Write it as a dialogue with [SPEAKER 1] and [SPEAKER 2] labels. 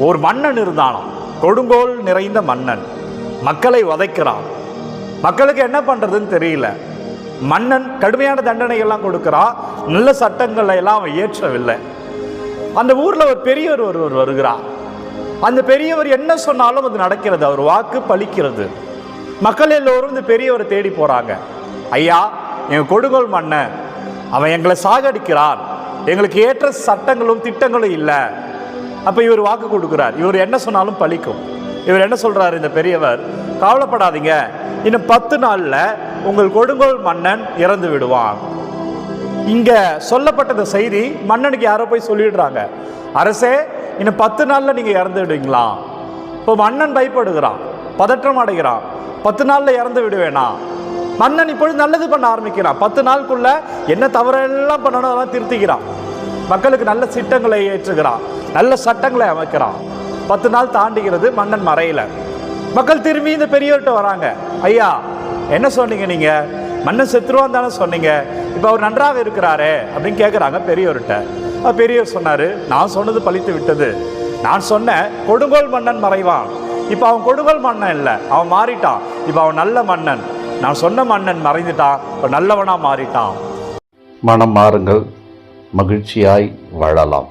[SPEAKER 1] ஒரு மன்னன் இருந்தானாம், கொடுங்கோல் நிறைந்த மன்னன். மக்களை வதைக்கிறான். மக்களுக்கு என்ன பண்றதுன்னு தெரியல. மன்னன் கடுமையான தண்டனைகள்லாம் கொடுக்கிறான். நல்ல சட்டங்களை எல்லாம் அவன் ஏற்றவில்லை. அந்த ஊர்ல ஒரு பெரியவர் ஒருவர் வருகிறார். அந்த பெரியவர் என்ன சொன்னாலும் அது நடக்கிறது, அவர் வாக்கு பலிக்கிறது. மக்கள் எல்லோரும் இந்த பெரியவரை தேடி போறாங்க. ஐயா, எங்க கொடுங்கோல் மன்னன் அவன் எங்களை சாகடிக்கிறான், எங்களுக்கு ஏற்ற சட்டங்களும் திட்டங்களும் இல்லை. அப்ப இவர் வாக்கு கொடுக்கிறார், இவர் என்ன சொன்னாலும் பலிக்கும். இவர் என்ன சொல்றாரு இந்த பெரியவர், கவலைப்படாதீங்க, இன்னும் 10 நாள்ல உங்கள் கொடுங்கோல் மன்னன் இறந்து விடுவான். இங்க சொல்லப்பட்ட செய்தி மன்னனுக்கு யாரோ போய் சொல்லிடுறாங்க, அரசே இன்னும் 10 நாள்ல நீங்க இறந்து விடுவீங்களா? இப்போ மன்னன் பயப்படுகிறான், பதற்றம் அடைகிறான். 10 நாள்ல இறந்து விடுவேனா? மன்னன் இப்பொழுது நல்லது பண்ண ஆரம்பிக்கிறான். 10 நாளுக்குள்ள என்ன தவறெல்லாம் பண்ணணும் அதெல்லாம் திருத்திக்கிறான். மக்களுக்கு நல்ல திட்டங்களை ஏற்றுகிறான், நல்ல சட்டங்களை அமைக்கிறான். 10 நாள் தாண்டுகிறது, மன்னன் மறையில. மக்கள் திரும்பி இந்த பெரியவர்கிட்ட வராங்க. ஐயா, என்ன சொன்னீங்க நீங்க? மன்னன் செத்துருவான் தானே சொன்னீங்க, இப்போ அவர் நன்றாக இருக்கிறாரே அப்படின்னு கேட்குறாங்க பெரியவர்கிட்ட. பெரியவர் சொன்னாரு, நான் சொன்னது பலித்து விட்டது. நான் சொன்னேன் கொடுங்கோல் மன்னன் மறைவான். இப்போ அவன் கொடுங்கோல் மன்னன் இல்லை, அவன் மாறிட்டான். இப்போ அவன் நல்ல மன்னன். நான் சொன்ன மன்னன் மறைந்துட்டான், இப்போ நல்லவனா மாறிட்டான்.
[SPEAKER 2] மனம் மாறுங்கள், மகிழ்ச்சியாய் வாழலாம்.